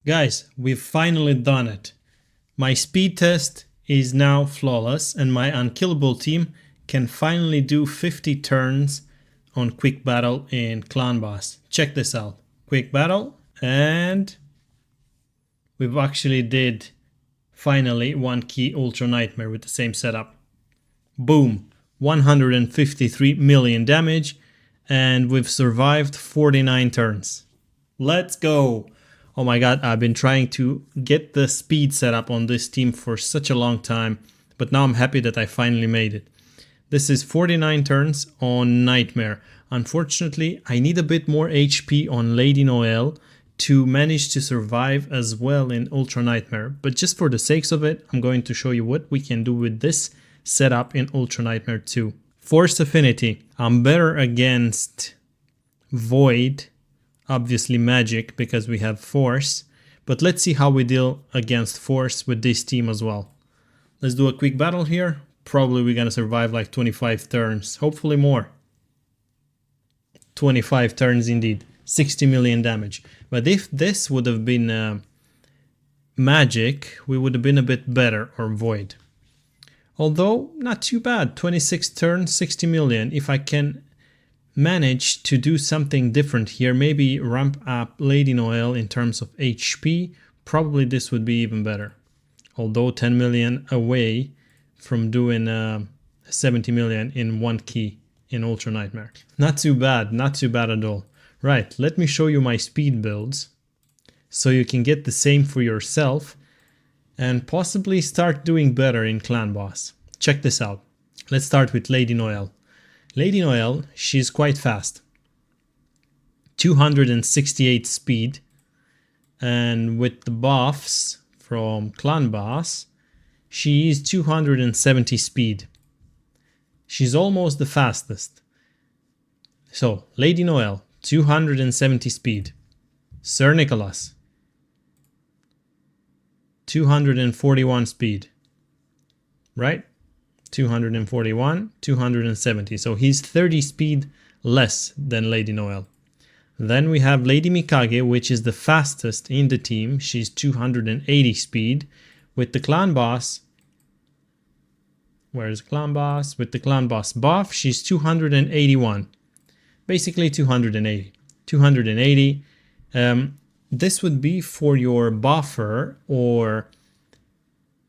Guys, we've finally done it. My speed test is now flawless and my unkillable team can finally do 50 turns on quick battle in clan boss. Check this out. Quick battle, and we've actually did finally one key ultra nightmare with the same setup. Boom, 153 million damage, and we've survived 49 turns. Let's go. Oh my god, I've been trying to get the speed set up on this team for such a long time, but now I'm happy that I finally made it. This is 49 turns on Nightmare. Unfortunately, I need a bit more HP on Lady Noelle to manage to survive as well in Ultra Nightmare. But just for the sakes of it, I'm going to show you what we can do with this setup in Ultra Nightmare 2. Force Affinity. I'm better against Void, obviously magic because we have force, but let's see how we deal against force with this team as well. Let's do a quick battle here. Probably we're gonna survive like 25 turns, hopefully more. 25 turns indeed, 60 million damage. But if this would have been magic, we would have been a bit better, or void. Although not too bad, 26 turns, 60 million. If I can manage to do something different here, maybe ramp up Lady Noelle in terms of HP, probably this would be even better. Although 10 million away from doing 70 million in one key in Ultra Nightmare. Not too bad at all. Right, let me show you my speed builds so you can get the same for yourself and possibly start doing better in Clan Boss. Check this out. Let's start with Lady Noelle. Lady Noelle, she's quite fast. 268 speed, and with the buffs from Clan Boss, she is 270 speed. She's almost the fastest. So, Lady Noelle, 270 speed. Sir Nicholas, 241 speed. Right? 241, 270. So he's 30 speed less than Lady Noelle. Then we have Lady Mikage, which is the fastest in the team. She's 280 speed. With the clan boss, where's the clan boss? With the clan boss buff, she's 281. Basically 280. 280. This would be for your buffer or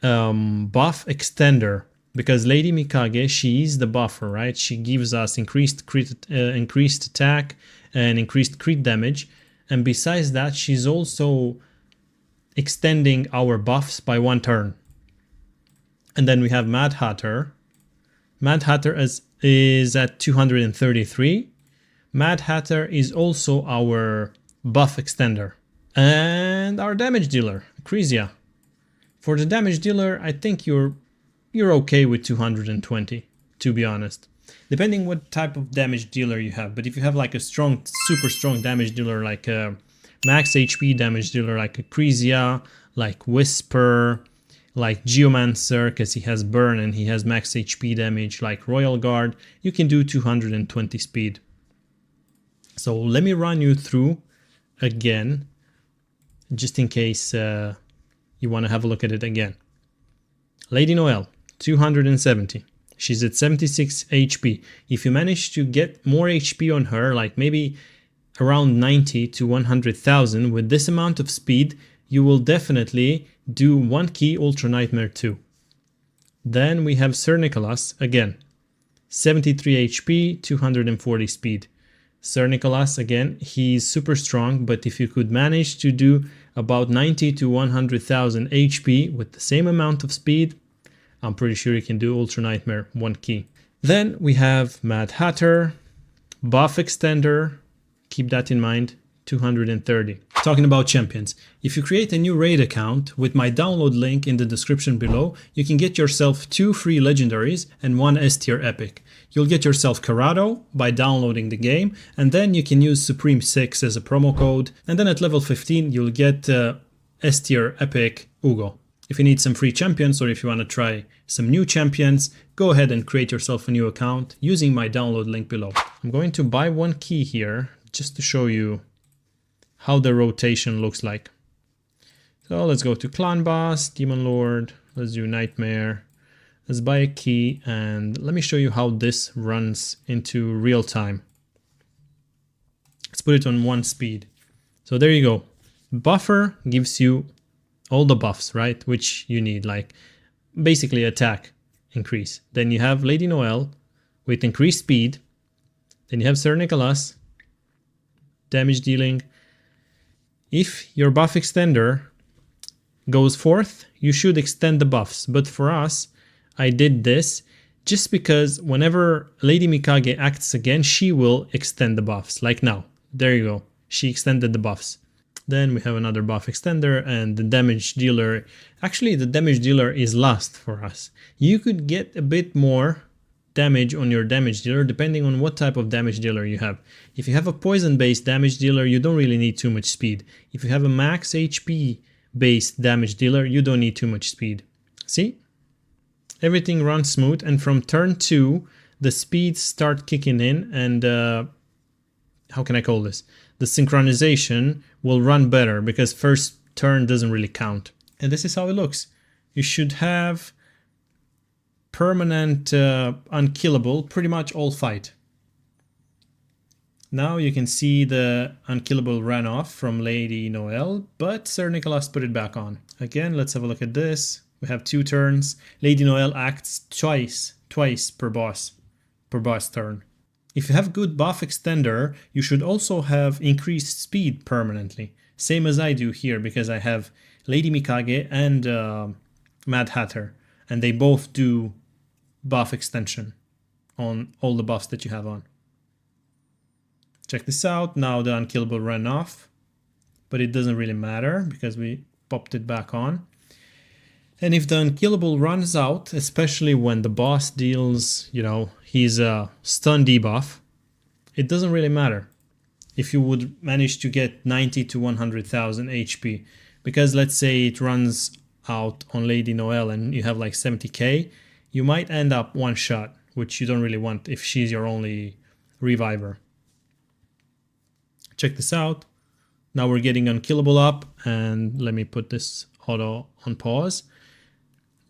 buff extender. Because Lady Mikage, she is the buffer, right? She gives us increased attack and increased crit damage. And besides that, she's also extending our buffs by one turn. And then we have Mad Hatter. Mad Hatter is at 233. Mad Hatter is also our buff extender. And our damage dealer, Crisia. For the damage dealer, I think you're okay with 220, to be honest. Depending what type of damage dealer you have. But if you have like a strong, super strong damage dealer, like a max HP damage dealer, like a Crisia, like Whisper, like Geomancer, because he has burn and he has max HP damage, like Royal Guard, you can do 220 speed. So let me run you through again, just in case you want to have a look at it again. Lady Noelle, 270. She's at 76 HP. If you manage to get more HP on her, like maybe around 90 to 100,000 with this amount of speed, you will definitely do one key Ultra Nightmare 2. Then we have Sir Nicholas again. 73 HP, 240 speed. Sir Nicholas again, he's super strong, but if you could manage to do about 90 to 100,000 HP with the same amount of speed, I'm pretty sure you can do Ultra Nightmare 1 key. Then we have Mad Hatter, buff extender, keep that in mind, 230. Talking about champions, if you create a new raid account with my download link in the description below, you can get yourself 2 free legendaries and 1 S tier epic. You'll get yourself Corrado by downloading the game, and then you can use Supreme 6 as a promo code, and then at level 15 you'll get S tier epic Uugo. If you need some free champions or if you want to try some new champions, go ahead and create yourself a new account using my download link below. I'm going to buy 1 key here just to show you how the rotation looks like. So let's go to Clan Boss, Demon Lord, let's do Nightmare, let's buy a key, and let me show you how this runs into real time. Let's put it on 1 speed. So there you go. Buffer gives you all the buffs, right? Which you need, like basically attack increase. Then you have Lady Noelle with increased speed. Then you have Sir Nicholas, damage dealing. If your buff extender goes forth, you should extend the buffs. But for us, I did this just because whenever Lady Mikage acts again, she will extend the buffs. Like now. There you go. She extended the buffs. Then we have another buff extender, and the damage dealer. Actually, the damage dealer is last for us. You could get a bit more damage on your damage dealer depending on what type of damage dealer you have. If you have a poison based damage dealer, you don't really need too much speed. If you have a max HP based damage dealer, you don't need too much speed. See? Everything runs smooth, and from turn 2 the speeds start kicking in, and how can I call this? The synchronization will run better because first turn doesn't really count. And this is how it looks. You should have permanent unkillable pretty much all fight. Now you can see the unkillable ran off from Lady Noelle, but Sir Nicholas put it back on. Again, let's have a look at this. We have 2 turns. Lady Noelle acts twice per boss turn. If you have good buff extender, you should also have increased speed permanently. Same as I do here, because I have Lady Mikage and Mad Hatter, and they both do buff extension on all the buffs that you have on. Check this out. Now the unkillable ran off, but it doesn't really matter because we popped it back on. And if the unkillable runs out, especially when the boss deals, you know, his stun debuff, it doesn't really matter if you would manage to get 90 to 100,000 HP. Because let's say it runs out on Lady Noelle and you have like 70k, you might end up one shot, which you don't really want if she's your only reviver. Check this out. Now we're getting unkillable up, and let me put this auto on pause.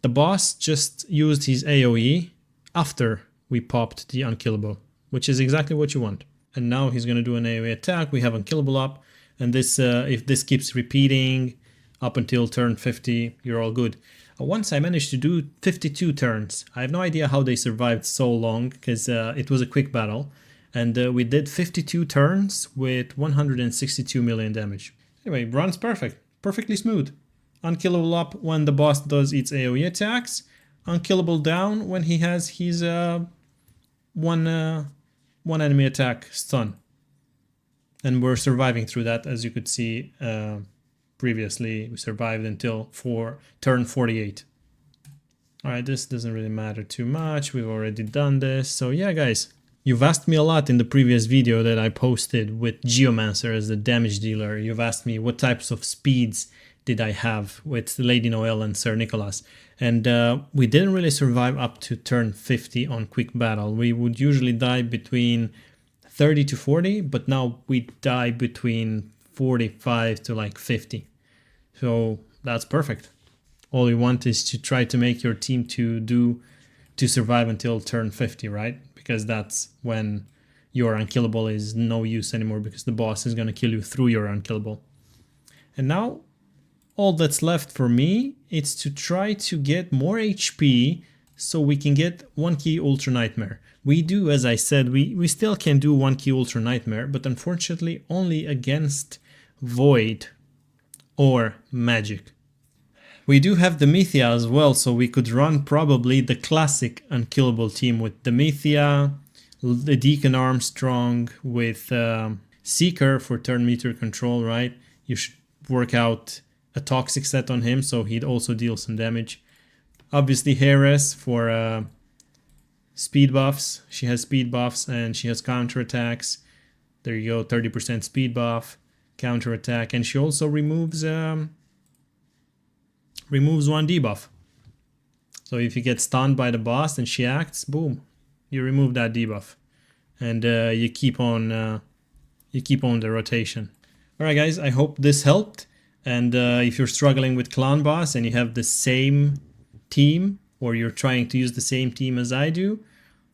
The boss just used his AoE after we popped the unkillable, which is exactly what you want. And now he's going to do an AoE attack. We have unkillable up, and this if this keeps repeating up until turn 50, you're all good. Once I managed to do 52 turns. I have no idea how they survived so long, because it was a quick battle. And we did 52 turns with 162 million damage. Anyway, runs perfect. Perfectly smooth. Unkillable up when the boss does its AoE attacks. Unkillable down when he has his one enemy attack stun. And we're surviving through that, as you could see previously. We survived until turn 48. Alright, this doesn't really matter too much. We've already done this. So yeah, guys. You've asked me a lot in the previous video that I posted with Geomancer as the damage dealer. You've asked me what types of speeds did I have with Lady Noelle and Sir Nicholas. And we didn't really survive up to turn 50 on quick battle. We would usually die between 30 to 40, but now we die between 45 to like 50. So that's perfect. All you want is to try to make your team to survive until turn 50, right? Because that's when your unkillable is no use anymore, because the boss is going to kill you through your unkillable. And now all that's left for me is to try to get more HP so we can get 1 key Ultra Nightmare. We do, as I said, we still can do 1 key Ultra Nightmare, but unfortunately only against Void or Magic. We do have Demethia as well, so we could run probably the classic unkillable team with Demethia, the Deacon Armstrong, with Seeker for turn meter control, right? You should work out a toxic set on him, so he'd also deal some damage. Obviously Heres for speed buffs. She has speed buffs and she has counter attacks. There you go, 30% speed buff, counter attack, and she also removes 1 debuff. So if you get stunned by the boss and she acts, boom, you remove that debuff, and you keep on the rotation. All right, guys, I hope this helped. And if you're struggling with Clan Boss and you have the same team, or you're trying to use the same team as I do,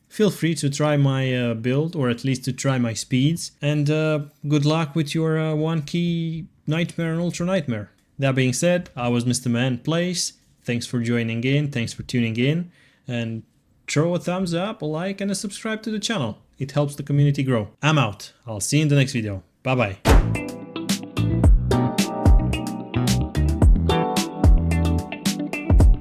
feel free to try my build, or at least to try my speeds. And good luck with your 1 key Nightmare and Ultra Nightmare. That being said, I was Mr. Man Plays. Thanks for joining in, thanks for tuning in, and throw a thumbs up, a like, and a subscribe to the channel. It helps the community grow. I'm out. I'll see you in the next video. Bye bye.